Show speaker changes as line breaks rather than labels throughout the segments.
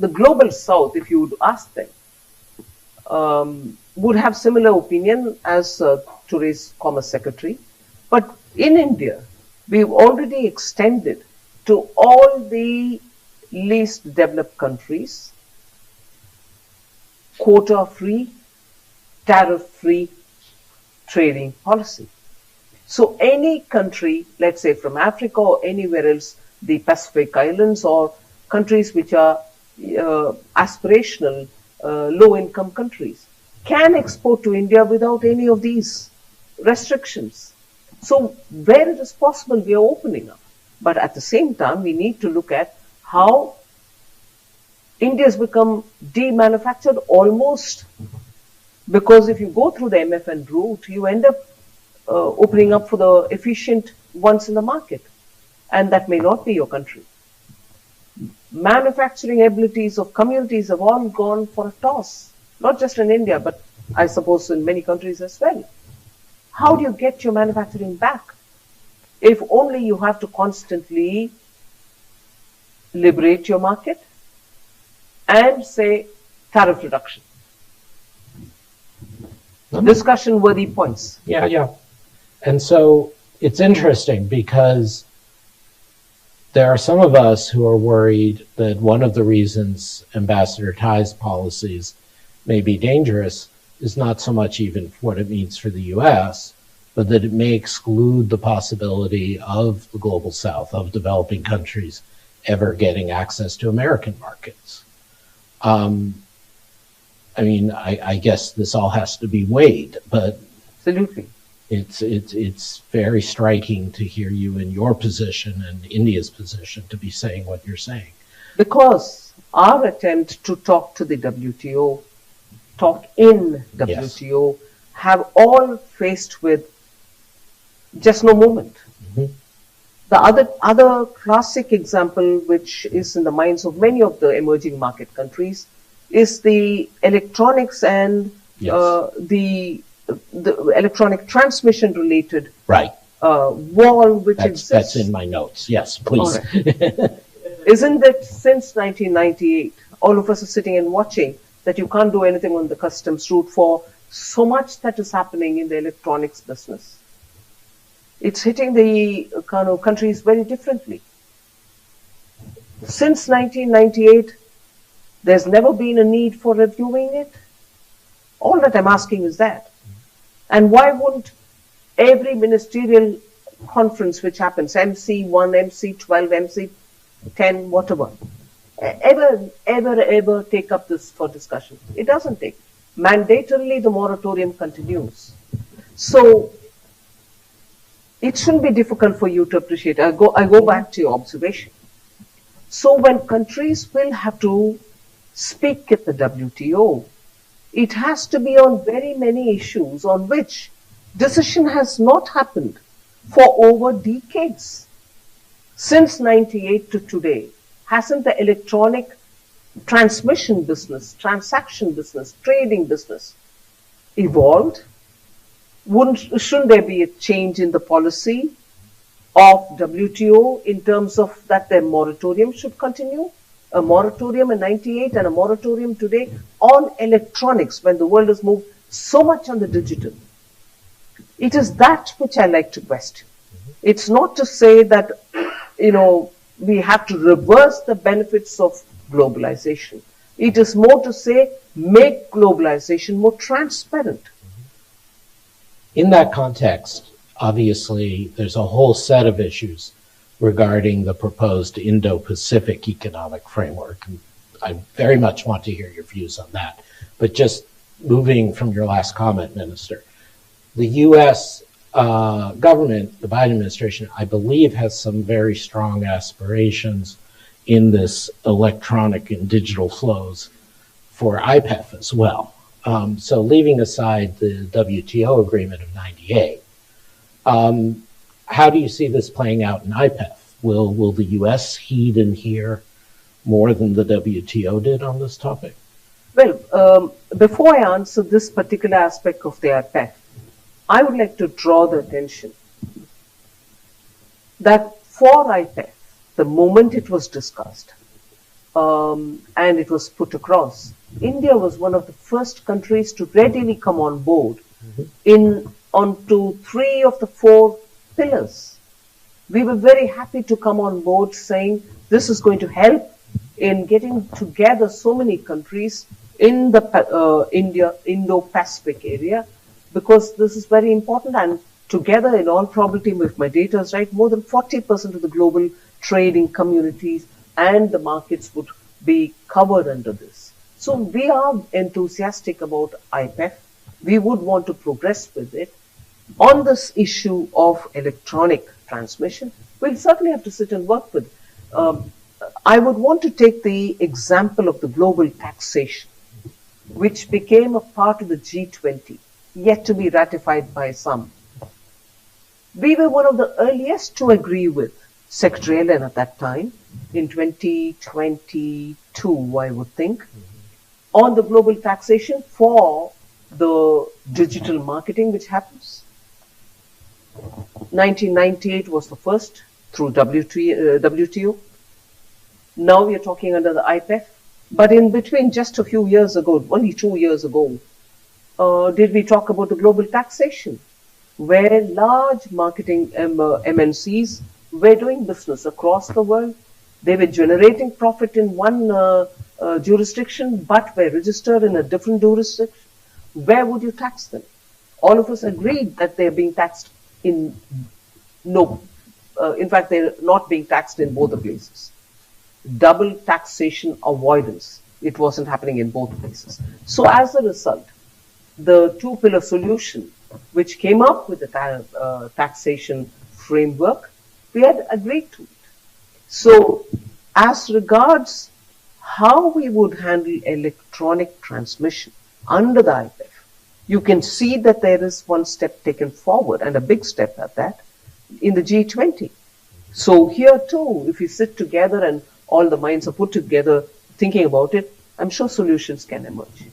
the global south, if you would ask them, would have similar opinion as today's Commerce Secretary. But in India, we've already extended to all the least developed countries quota-free, tariff-free trading policy. So any country, let's say from Africa or anywhere else, the Pacific Islands or countries which are aspirational low-income countries, can export to India without any of these restrictions. So where it is possible, we are opening up. But at the same time, we need to look at how India has become demanufactured almost, because if you go through the MFN route, you end up opening up for the efficient ones in the market. And that may not be your country. Manufacturing abilities of communities have all gone for a toss, not just in India, but I suppose in many countries as well. How do you get your manufacturing back? If only you have to constantly liberate your market and say tariff reduction. Discussion-worthy points.
Yeah. And so it's interesting because there are some of us who are worried that one of the reasons Ambassador Tai's policies may be dangerous is not so much even what it means for the U.S., but that it may exclude the possibility of the global south, of developing countries, ever getting access to American markets. I guess this all has to be weighed, but
absolutely,
it's very striking to hear you in your position and India's position to be saying what you're saying.
Because our attempt to talk to the WTO, talk in WTO, yes, have all faced with just no movement. Mm-hmm. The other classic example, which is in the minds of many of the emerging market countries, is the electronics and yes, the electronic transmission related
right
wall, which exists.
That's in my notes. Yes, please.
Right. Isn't it since 1998, all of us are sitting and watching that you can't do anything on the customs route for so much that is happening in the electronics business? It's hitting the kind of countries very differently. Since 1998, there's never been a need for reviewing it. All that I'm asking is that. And why wouldn't every ministerial conference which happens, MC1, MC12, MC10, whatever, ever take up this for discussion? It doesn't take. Mandatorily, the moratorium continues. So it shouldn't be difficult for you to appreciate. I go back to your observation. So when countries will have to speak at the WTO, it has to be on very many issues on which decision has not happened for over decades. Since 98 to today, hasn't the electronic transmission business, transaction business, trading business evolved? Shouldn't there be a change in the policy of WTO in terms of that their moratorium should continue? A moratorium in 98 and a moratorium today on electronics when the world has moved so much on the digital. It is that which I like to question. It's not to say that, we have to reverse the benefits of globalization. It is more to say, make globalization more transparent.
In that context, obviously, there's a whole set of issues regarding the proposed Indo-Pacific economic framework. And I very much want to hear your views on that. But just moving from your last comment, Minister, the U.S. government, the Biden administration, I believe has some very strong aspirations in this electronic and digital flows for IPEF as well. So leaving aside the WTO agreement of 98, how do you see this playing out in IPEF? Will the U.S. heed and hear more than the WTO did on this topic?
Well, before I answer this particular aspect of the IPEF, I would like to draw the attention that for IPEF, the moment it was discussed, and it was put across. India was one of the first countries to readily come on board onto 3 of the 4 pillars. We were very happy to come on board saying this is going to help in getting together so many countries in the Indo-Pacific area, because this is very important, and together, in all probability, if my data is right, more than 40% of the global trading communities and the markets would be covered under this. So we are enthusiastic about IPEF. We would want to progress with it. On this issue of electronic transmission, we'll certainly have to sit and work with. I would want to take the example of the global taxation, which became a part of the G20, yet to be ratified by some. We were one of the earliest to agree with Secretary Yellen at that time, in 2022, I would think, on the global taxation for the digital marketing which happens. 1998 was the first through WTO. Now we are talking under the IPEF. But in between, just a few years ago, only 2 years ago, did we talk about the global taxation, where large marketing MNCs were doing business across the world. They were generating profit in one jurisdiction, but were registered in a different jurisdiction. Where would you tax them? All of us agreed that they're being taxed in in fact, they're not being taxed in both the places. Double taxation avoidance. It wasn't happening in both places. So as a result, the 2-pillar solution, which came up with the taxation framework, we had agreed to it. So as regards how we would handle electronic transmission under the IPEF, you can see that there is one step taken forward, and a big step at that, in the G20. So here too, if we sit together and all the minds are put together thinking about it, I'm sure solutions can emerge.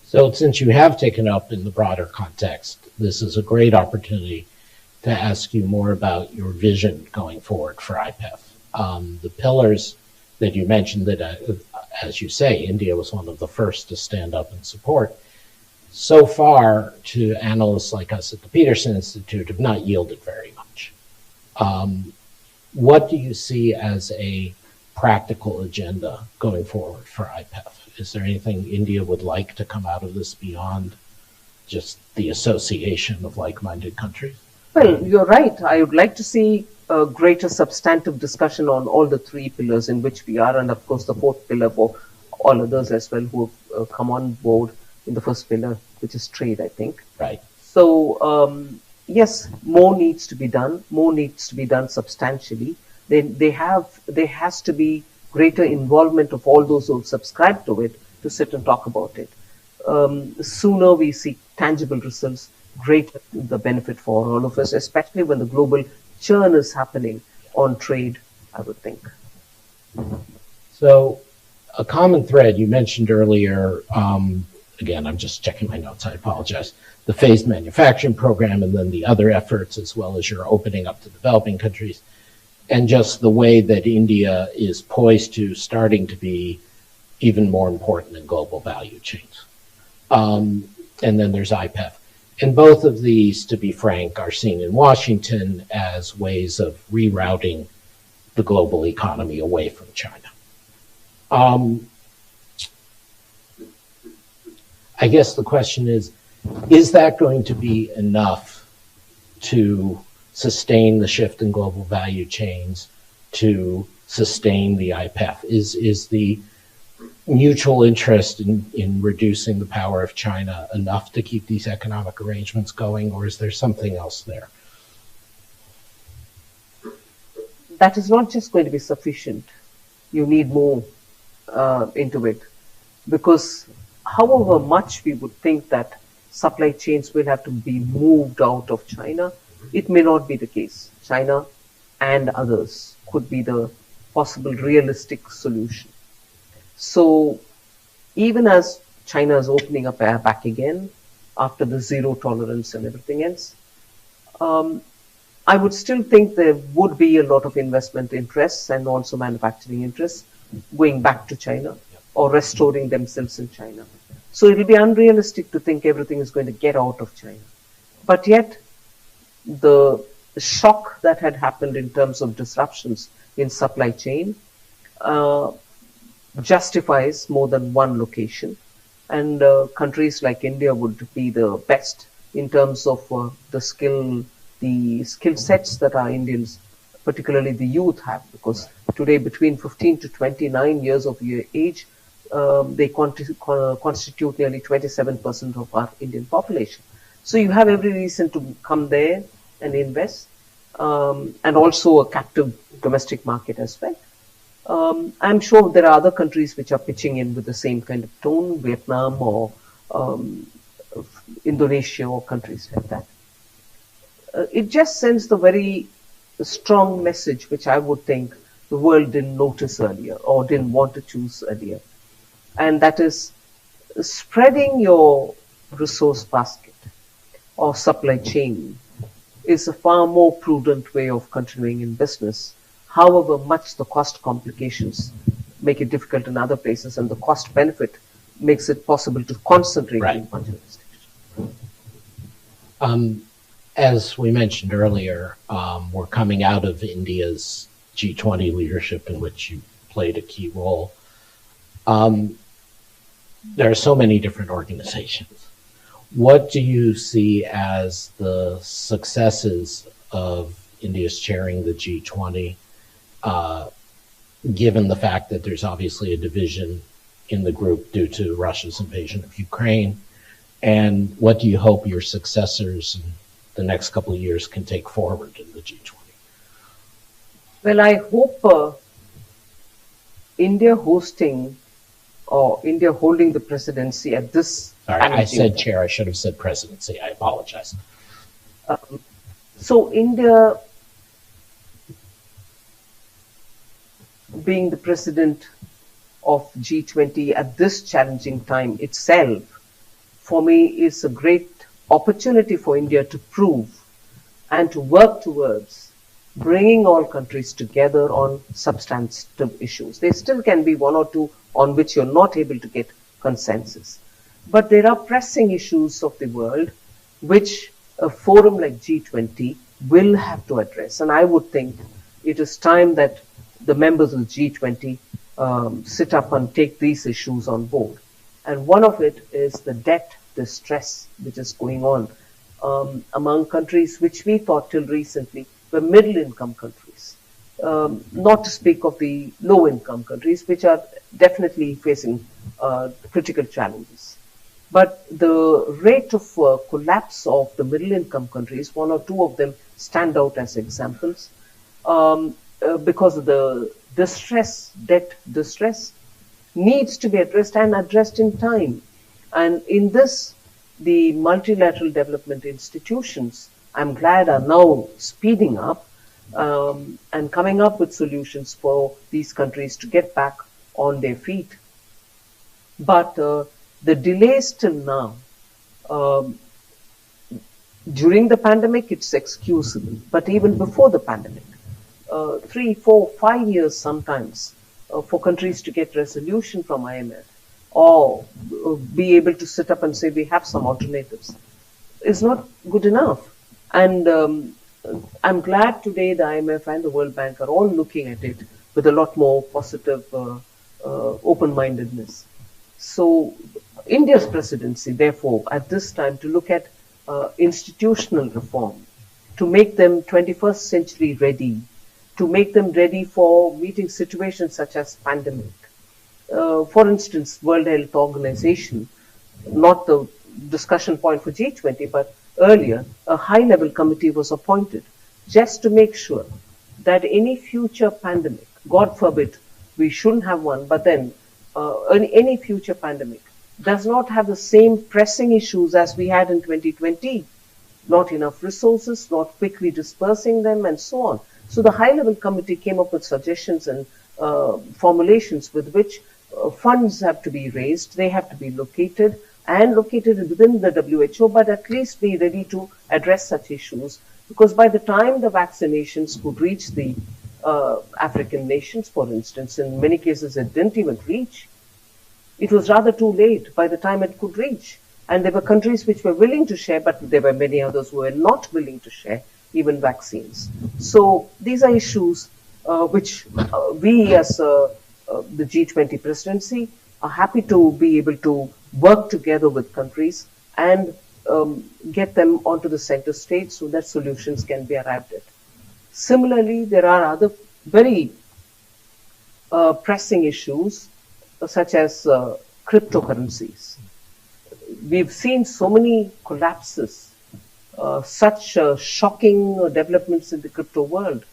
So since you have taken up in the broader context, this is a great opportunity to ask you more about your vision going forward for IPEF. The pillars that you mentioned that, as you say, India was one of the first to stand up and support, so far to analysts like us at the Peterson Institute have not yielded very much. What do you see as a practical agenda going forward for IPEF? Is there anything India would like to come out of this beyond just the association of like-minded countries?
Well, you're right. I would like to see a greater substantive discussion on all the 3 pillars in which we are, and of course the 4th pillar for all others as well who have come on board in the 1st pillar, which is trade, I think.
Right.
So, yes, more needs to be done. More needs to be done substantially. There has to be greater involvement of all those who subscribe to it to sit and talk about it. The sooner we see tangible results, greater the benefit for all of us, especially when the global churn is happening on trade, I would think.
So a common thread you mentioned earlier, again, I'm just checking my notes, I apologize, the phased manufacturing program and then the other efforts as well as your opening up to developing countries, and just the way that India is poised to starting to be even more important in global value chains. And then there's IPEF. And both of these, to be frank, are seen in Washington as ways of rerouting the global economy away from China. I guess the question is that going to be enough to sustain the shift in global value chains, to sustain the IPEF? Is the mutual interest in reducing the power of China enough to keep these economic arrangements going, or is there something else there?
That is not just going to be sufficient. You need more into it, because however much we would think that supply chains will have to be moved out of China, it may not be the case. China and others could be the possible realistic solution. So even as China is opening up back again after the zero tolerance and everything else, I would still think there would be a lot of investment interests and also manufacturing interests going back to China or restoring themselves in China. So it will be unrealistic to think everything is going to get out of China. But yet, the shock that had happened in terms of disruptions in supply chain justifies more than one location. And countries like India would be the best in terms of the skill sets that our Indians, particularly the youth, have. Because today, between 15 to 29 years of age, they constitute nearly 27% of our Indian population. So you have every reason to come there and invest, and also a captive domestic market as well. I'm sure there are other countries which are pitching in with the same kind of tone, Vietnam or Indonesia or countries like that. It just sends the very strong message which I would think the world didn't notice earlier or didn't want to choose earlier. And that is spreading your resource basket or supply chain is a far more prudent way of continuing in business. However much the cost complications make it difficult in other places, and the cost benefit makes it possible to concentrate in one jurisdiction.
As we mentioned earlier, we're coming out of India's G20 leadership, in which you played a key role. There are so many different organizations. What do you see as the successes of India's chairing the G20, given the fact that there's obviously a division in the group due to Russia's invasion of Ukraine? And what do you hope your successors in the next couple of years can take forward in the G20?
Well, I hope India holding the presidency at this.
Sorry, I said chair. I should have said presidency. I apologize.
So India being the president of G20 at this challenging time itself, for me, is a great opportunity for India to prove and to work towards bringing all countries together on substantive issues. There still can be one or two on which you're not able to get consensus. But there are pressing issues of the world which a forum like G20 will have to address. And I would think it is time that the members of G20 sit up and take these issues on board. And one of it is the debt distress which is going on among countries which we thought till recently were middle-income countries. Not to speak of the low-income countries, which are definitely facing critical challenges. But the rate of collapse of the middle-income countries, one or two of them stand out as examples, because of the debt distress needs to be addressed and addressed in time. And in this, the multilateral development institutions, I'm glad, are now speeding up and coming up with solutions for these countries to get back on their feet. But the delays till now, during the pandemic, it's excusable. But even before the pandemic, 3, 4, 5 years sometimes for countries to get resolution from IMF or be able to sit up and say we have some alternatives is not good enough. And I'm glad today the IMF and the World Bank are all looking at it with a lot more positive open-mindedness. So India's presidency, therefore, at this time to look at institutional reform, to make them 21st century ready, to make them ready for meeting situations such as pandemic. For instance, World Health Organization, not the discussion point for G20, but earlier, a high-level committee was appointed just to make sure that any future pandemic, God forbid, we shouldn't have one, but then any future pandemic does not have the same pressing issues as we had in 2020. Not enough resources, not quickly dispersing them, and so on. So the high-level committee came up with suggestions and formulations with which funds have to be raised, they have to be located within the WHO, but at least be ready to address such issues. Because by the time the vaccinations could reach the African nations, for instance. In many cases, it didn't even reach. It was rather too late by the time it could reach. And there were countries which were willing to share, but there were many others who were not willing to share even vaccines. So these are issues which we as the G20 presidency are happy to be able to work together with countries and get them onto the center stage so that solutions can be arrived at. Similarly, there are other very pressing issues such as cryptocurrencies. We've seen so many collapses, such shocking developments in the crypto world.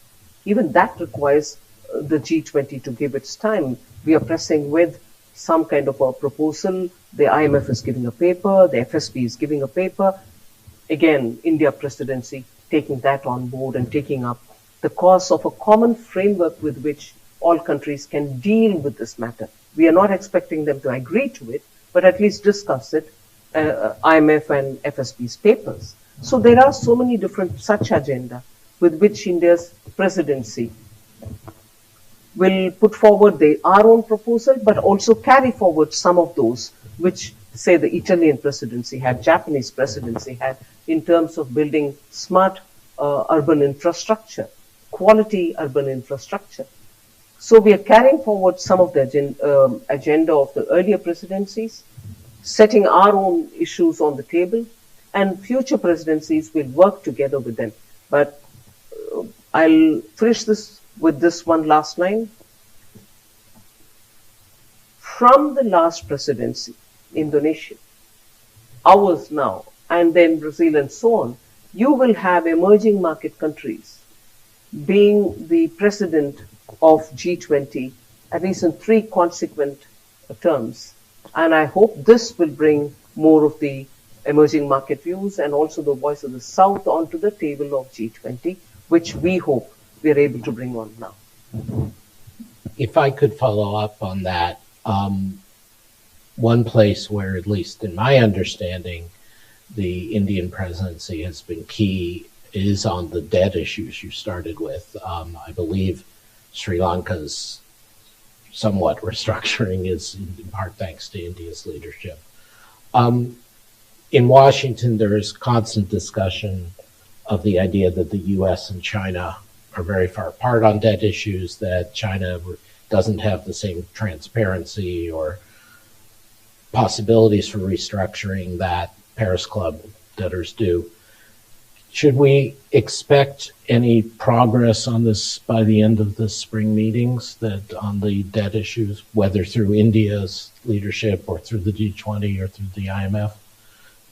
Even that requires the G20 to give its time. We are pressing with some kind of a proposal. The IMF is giving a paper, the FSB is giving a paper. Again, India presidency taking that on board and taking up the cause of a common framework with which all countries can deal with this matter. We are not expecting them to agree to it, but at least discuss it, IMF and FSB's papers. So there are so many different such agenda with which India's presidency will put forward our own proposal, but also carry forward some of those which, say, the Italian presidency had, Japanese presidency had, in terms of building smart urban infrastructure, quality urban infrastructure. So we are carrying forward some of the agenda of the earlier presidencies, setting our own issues on the table, and future presidencies will work together with them. But I'll finish this with this one last line. From the last presidency, Indonesia, ours now, and then Brazil and so on, you will have emerging market countries being the president of G20, at least in 3 consequent terms. And I hope this will bring more of the emerging market views and also the voice of the South onto the table of G20, which we hope we are able to bring on now.
If I could follow up on that, one place where, at least in my understanding, the Indian presidency has been key is on the debt issues you started with. I believe Sri Lanka's somewhat restructuring is in part thanks to India's leadership. In Washington, there is constant discussion of the idea that the US and China are very far apart on debt issues, that China doesn't have the same transparency or possibilities for restructuring that Paris Club debtors do. Should we expect any progress on this by the end of the spring meetings, that on the debt issues, whether through India's leadership or through the G20 or through the IMF?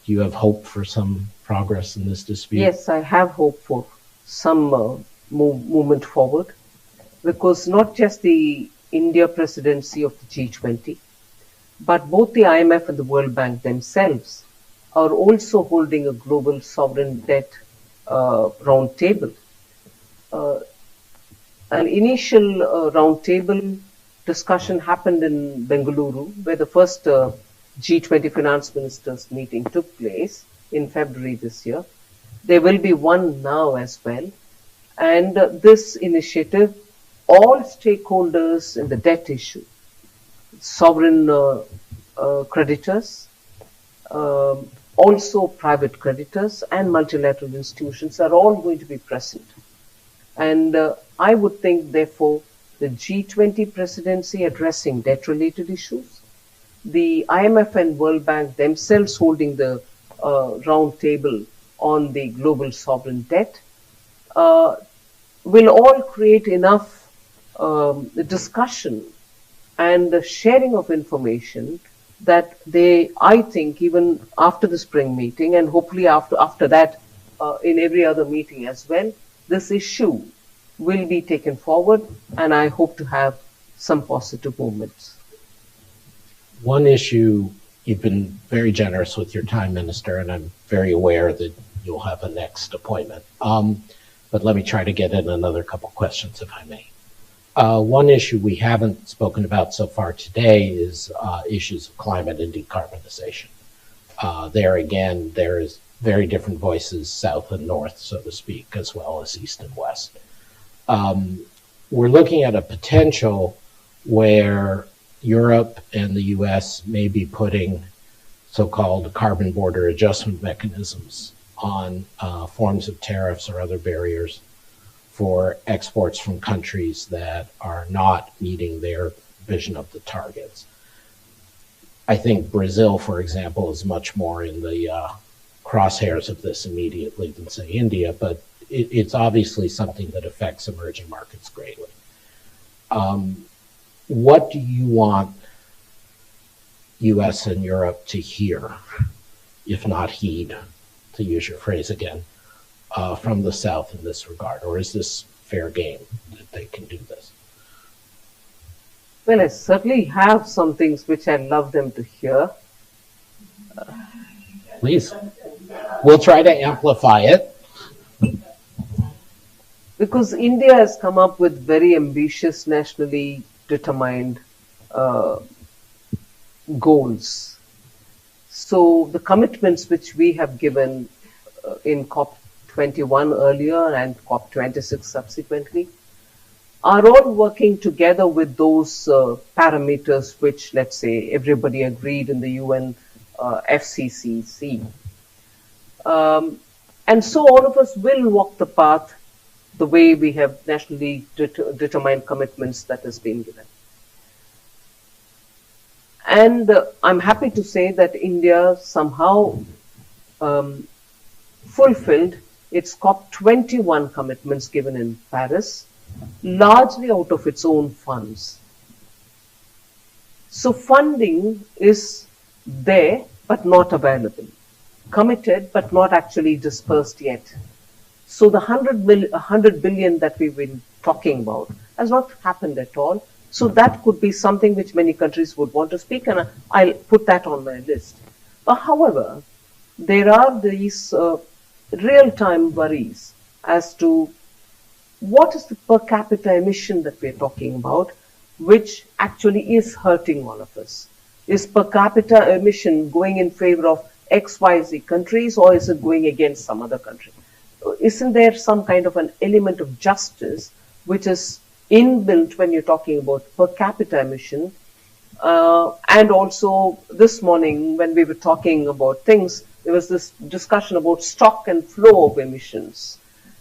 Do you have hope for some progress in this dispute?
Yes, I have hope for some movement forward, because not just the India presidency of the G20, but both the IMF and the World Bank themselves are also holding a global sovereign debt round table. An initial round table discussion happened in Bengaluru, where the first G20 finance ministers meeting took place in February this year. There will be one now as well. And this initiative, all stakeholders in the debt issue, sovereign creditors, also private creditors and multilateral institutions are all going to be present. And I would think, therefore, the G20 presidency addressing debt-related issues, the IMF and World Bank themselves holding the round table on the global sovereign debt, will all create enough discussion and the sharing of information that they, I think, even after the spring meeting and hopefully after that in every other meeting as well, this issue will be taken forward, and I hope to have some positive movements.
One issue, you've been very generous with your time, Minister, and I'm very aware that you'll have a next appointment. But let me try to get in another couple questions, if I may. One issue we haven't spoken about so far today is issues of climate and decarbonization. There again, there is very different voices, south and north, so to speak, as well as east and west. we're looking at a potential where Europe and the US may be putting so-called carbon border adjustment mechanisms on forms of tariffs or other barriers for exports from countries that are not meeting their vision of the targets. I think Brazil, for example, is much more in the crosshairs of this immediately than, say, India, but it's obviously something that affects emerging markets greatly. What do you want US and Europe to hear, if not heed, to use your phrase again, from the South in this regard? Or is this fair game that they can do this?
Well, I certainly have some things which I'd love them to hear.
Please. We'll try to amplify it.
Because India has come up with very ambitious, nationally determined goals. So the commitments which we have given in COP21 earlier and COP26 subsequently are all working together with those parameters which, let's say, everybody agreed in the UN FCCC. And so all of us will walk the path the way we have nationally determined commitments that has been given. And I'm happy to say that India somehow fulfilled its COP21 commitments given in Paris, largely out of its own funds. So funding is there, but not available. Committed, but not actually dispersed yet. So the 100 billion that we've been talking about has not happened at all. So that could be something which many countries would want to speak, and I'll put that on my list. However, there are these real-time worries as to what is the per capita emission that we're talking about, which actually is hurting all of us. Is per capita emission going in favor of XYZ countries, or is it going against some other country? Isn't there some kind of an element of justice which is inbuilt when you're talking about per capita emission? And also this morning when we were talking about things, there was this discussion about stock and flow of emissions.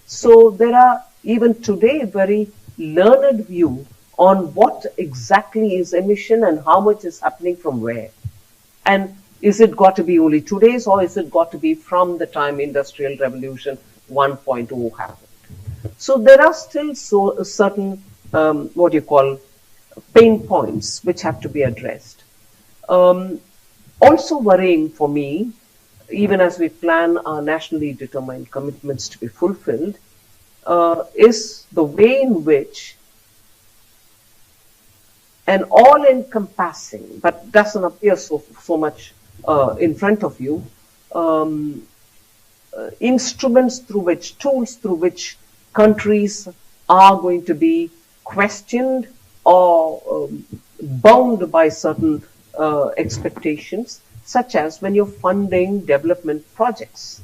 So there are even today very learned view on what exactly is emission and how much is happening from where. And is it got to be only today's, or is it got to be from the time Industrial Revolution 1.0 happened? So there are still certain, pain points which have to be addressed. Also worrying for me, even as we plan our nationally determined commitments to be fulfilled, is the way in which an all-encompassing, but doesn't appear so much in front of you, instruments through which, tools through which countries are going to be questioned or bound by certain expectations, such as when you're funding development projects.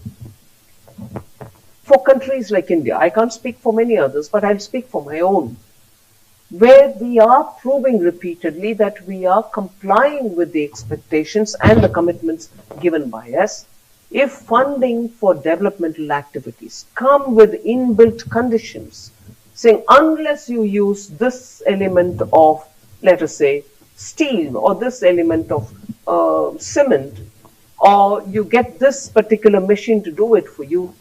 For countries like India, I can't speak for many others, but I'll speak for my own, where we are proving repeatedly that we are complying with the expectations and the commitments given by us. If funding for developmental activities come with inbuilt conditions, saying unless you use this element of, let us say, steel, or this element of cement, or you get this particular machine to do it for you,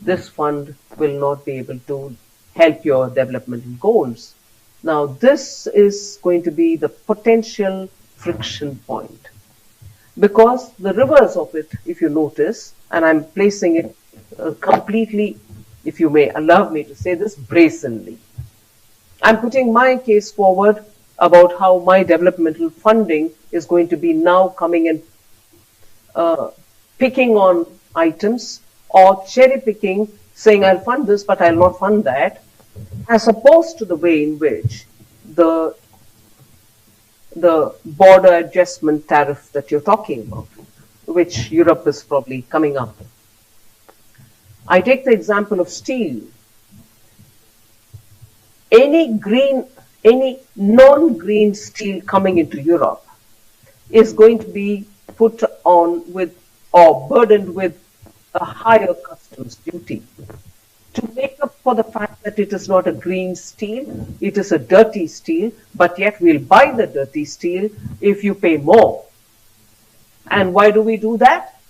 this fund will not be able to help your developmental goals. Now, this is going to be the potential friction point, because the reverse of it, if you notice, and I'm placing it completely, if you may allow me to say this, brazenly. I'm putting my case forward about how my developmental funding is going to be now coming and picking on items, or cherry picking, saying I'll fund this, but I'll not fund that, as opposed to the way in which the border adjustment tariff that you're talking about, which Europe is probably coming up. I take the example of steel. any non-green steel coming into Europe is going to be put on with or burdened with a higher customs duty to make up for the fact that it is not a green steel, it is a dirty steel, but yet we'll buy the dirty steel if you pay more. And why do we do that?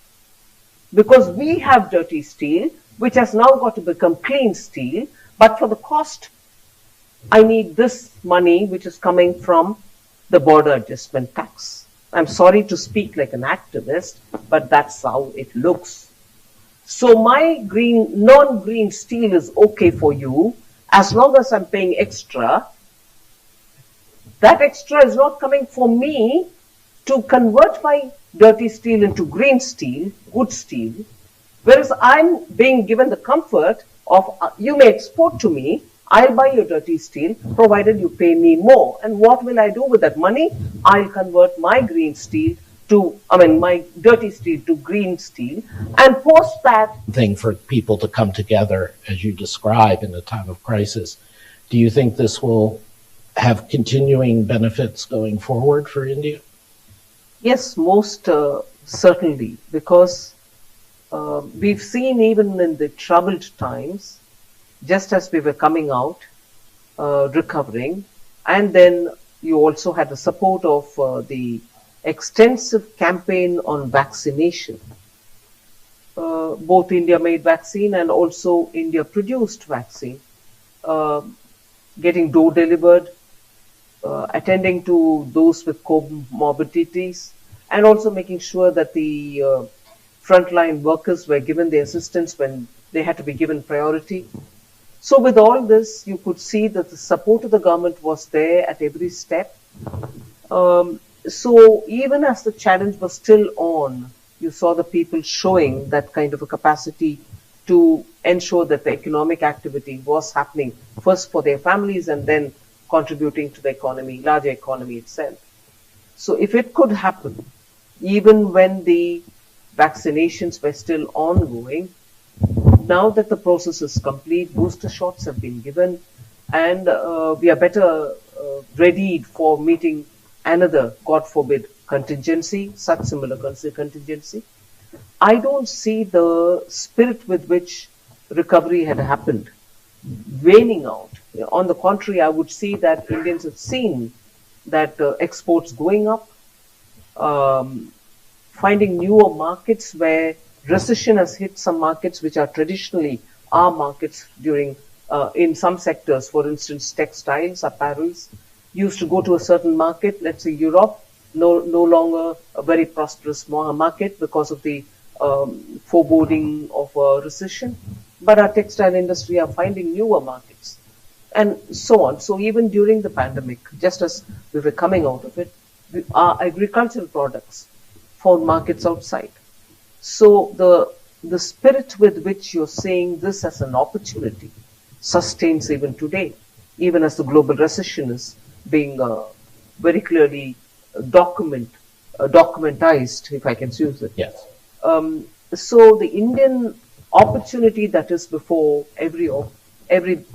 Because we have dirty steel, which has now got to become clean steel, but for the cost, I need this money which is coming from the border adjustment tax. I'm sorry to speak like an activist, but that's how it looks. So my non-green steel is okay for you as long as I'm paying extra. That extra is not coming for me to convert my dirty steel into green steel, good steel, whereas I'm being given the comfort of you may export to me, I'll buy your dirty steel provided you pay me more. And what will I do with that money? I'll convert my green steel my dirty steel to green steel, and post that
thing for people to come together, as you describe, in a time of crisis. Do you think this will have continuing benefits going forward for India?
Yes, most certainly, because we've seen even in the troubled times, just as we were coming out, recovering, and then you also had the support of the extensive campaign on vaccination. Both India-made vaccine and also India-produced vaccine, getting door delivered, attending to those with comorbidities, and also making sure that the frontline workers were given the assistance when they had to be given priority. So with all this, you could see that the support of the government was there at every step. So even as the challenge was still on, you saw the people showing that kind of a capacity to ensure that the economic activity was happening first for their families and then contributing to the economy, larger economy itself. So if it could happen, even when the vaccinations were still ongoing, now that the process is complete, booster shots have been given, and we are better readied for meeting another, God forbid, contingency, such similar contingency. I don't see the spirit with which recovery had happened waning out. On the contrary, I would see that Indians have seen that exports going up, finding newer markets where recession has hit some markets which are traditionally our markets during, in some sectors, for instance, textiles, apparels, used to go to a certain market, let's say Europe, no longer a very prosperous market because of the foreboding of a recession. But our textile industry are finding newer markets and so on. So even during the pandemic, just as we were coming out of it, our agricultural products found markets outside. So the spirit with which you're saying this as an opportunity sustains even today, even as the global recession is being very clearly documentized, if I can use it.
Yes.
So the Indian opportunity that is before every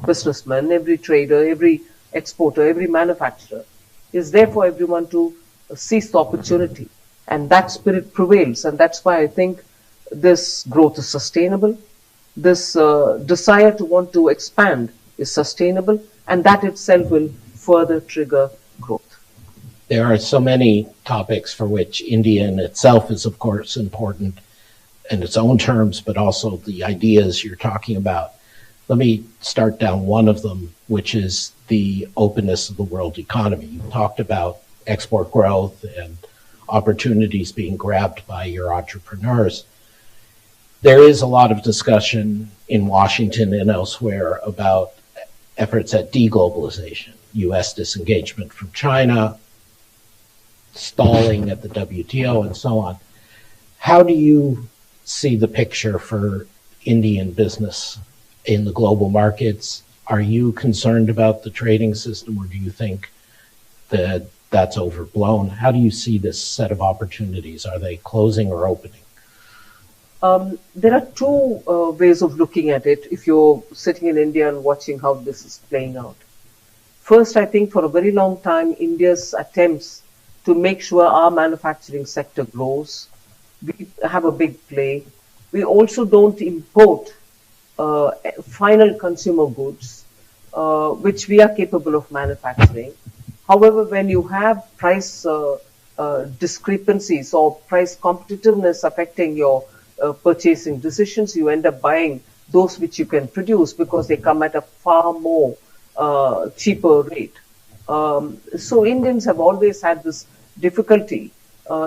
businessman, every trader, every exporter, every manufacturer is there for everyone to seize the opportunity. And that spirit prevails. And that's why I think this growth is sustainable. This desire to want to expand is sustainable. And that itself will further trigger growth.
There are so many topics for which India in itself is, of course, important in its own terms, but also the ideas you're talking about. Let me start down one of them, which is the openness of the world economy. You talked about export growth and opportunities being grabbed by your entrepreneurs. There is a lot of discussion in Washington and elsewhere about efforts at deglobalization, U.S. disengagement from China, stalling at the WTO, and so on. How do you see the picture for Indian business in the global markets? Are you concerned about the trading system, or do you think that that's overblown? How do you see this set of opportunities? Are they closing or opening?
There are two ways of looking at it if you're sitting in India and watching how this is playing out. First, I think for a very long time, India's attempts to make sure our manufacturing sector grows, we have a big play. We also don't import final consumer goods, which we are capable of manufacturing. However, when you have price discrepancies or price competitiveness affecting your purchasing decisions, you end up buying those which you can produce because they come at a far more cheaper rate. So Indians have always had this difficulty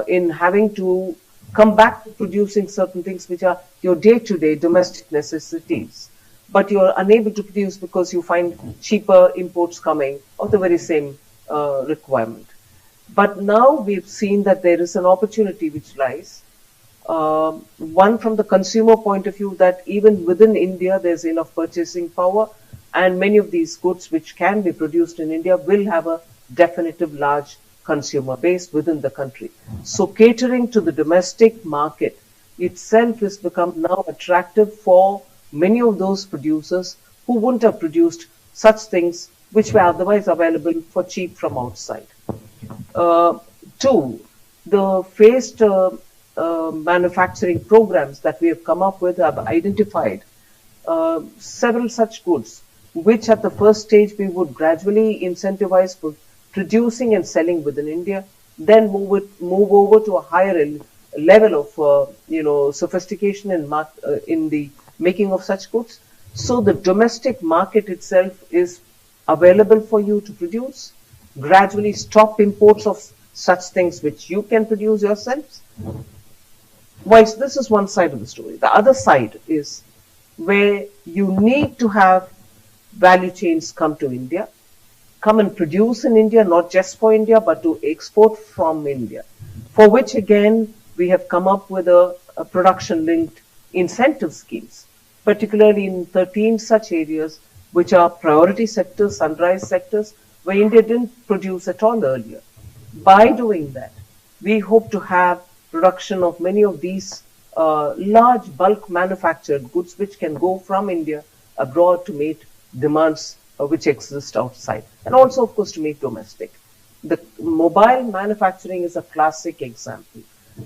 in having to come back to producing certain things which are your day-to-day domestic necessities, but you're unable to produce because you find cheaper imports coming of the very same requirement. But now we've seen that there is an opportunity which lies. One, from the consumer point of view, that even within India there's enough purchasing power, and many of these goods which can be produced in India will have a definitive large consumer base within the country. So catering to the domestic market itself has become now attractive for many of those producers who wouldn't have produced such things which were otherwise available for cheap from outside. Two, the phased manufacturing programs that we have come up with have identified several such goods, which at the first stage we would gradually incentivize for producing and selling within India, then move over to a higher level of sophistication in the making of such goods. So the domestic market itself is available for you to produce. Gradually stop imports of such things which you can produce yourselves. Whilst this is one side of the story, the other side is where you need to have value chains come to India, come and produce in India, not just for India, but to export from India, for which again we have come up with a production-linked incentive schemes, particularly in 13 such areas which are priority sectors, sunrise sectors, where India didn't produce at all earlier. By doing that, we hope to have production of many of these large bulk manufactured goods which can go from India abroad to meet demands which exist outside, and also of course to meet domestic. The mobile manufacturing is a classic example.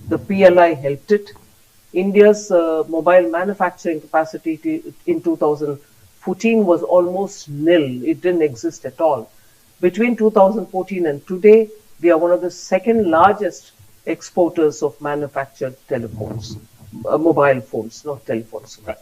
The PLI helped it. India's mobile manufacturing capacity in 2014 was almost nil. It didn't exist at all. Between 2014 and today, we are one of the second largest exporters of manufactured telephones, mobile phones, not telephones.
Right.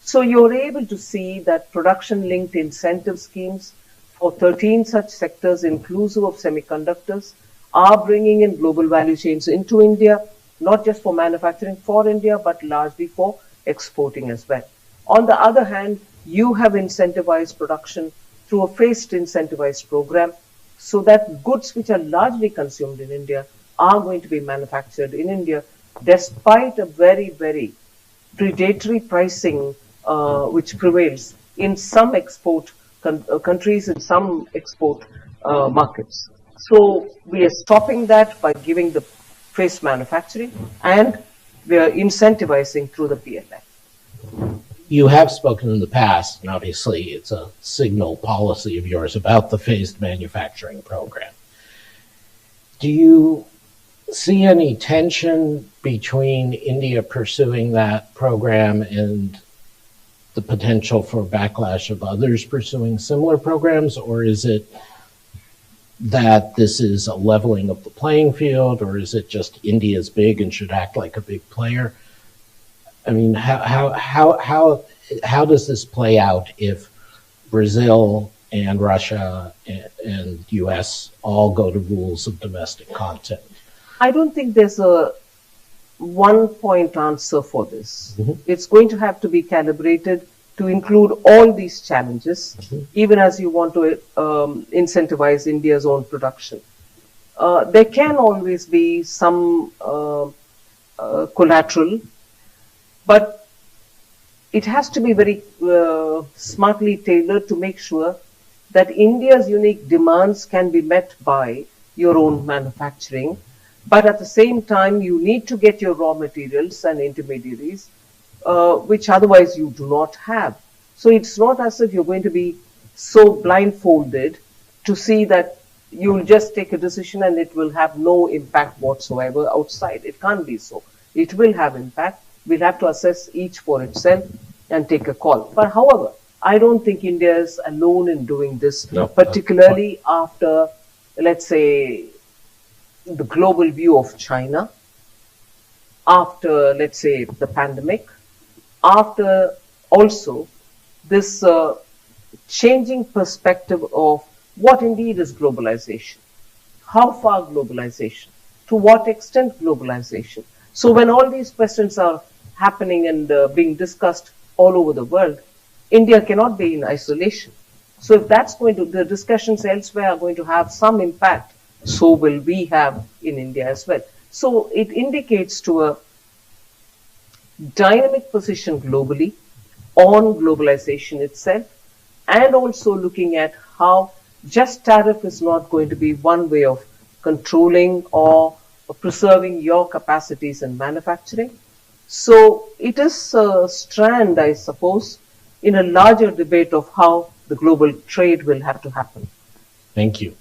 So you're able to see that production-linked incentive schemes for 13 such sectors, inclusive of semiconductors, are bringing in global value chains into India, not just for manufacturing for India, but largely for exporting as well. On the other hand, you have incentivized production through a phased incentivized program, so that goods which are largely consumed in India are going to be manufactured in India, despite a very, very predatory pricing which prevails in some export countries, in some export markets. So we are stopping that by giving the phased manufacturing, and we are incentivizing through the PLI.
You have spoken in the past, and obviously it's a signal policy of yours, about the phased manufacturing program. Do you see any tension between India pursuing that program and the potential for backlash of others pursuing similar programs, or is it that this is a leveling of the playing field, or is it just India's big and should act like a big player? I mean, how does this play out if Brazil and Russia and US all go to rules of domestic content?
I don't think there's a one-point answer for this.
Mm-hmm.
It's going to have to be calibrated to include all these challenges, mm-hmm. even as you want to incentivize India's own production. There can always be some collateral, but it has to be very smartly tailored to make sure that India's unique demands can be met by your own manufacturing. But at the same time, you need to get your raw materials and intermediaries, which otherwise you do not have. So it's not as if you're going to be so blindfolded to see that you'll just take a decision and it will have no impact whatsoever outside. It can't be so. It will have impact. We'll have to assess each for itself and take a call. But however, I don't think India is alone in doing this,
No,
particularly after, let's say, the global view of China, after, let's say, the pandemic, after also this changing perspective of what indeed is globalization, how far globalization, to what extent globalization. So when all these questions are happening and being discussed all over the world, India cannot be in isolation. So if that's going to, the discussions elsewhere are going to have some impact, so will we have in India as well. So it indicates to a dynamic position globally on globalization itself, and also looking at how just tariff is not going to be one way of controlling or preserving your capacities in manufacturing. So it is a strand, I suppose, in a larger debate of how the global trade will have to happen.
Thank you.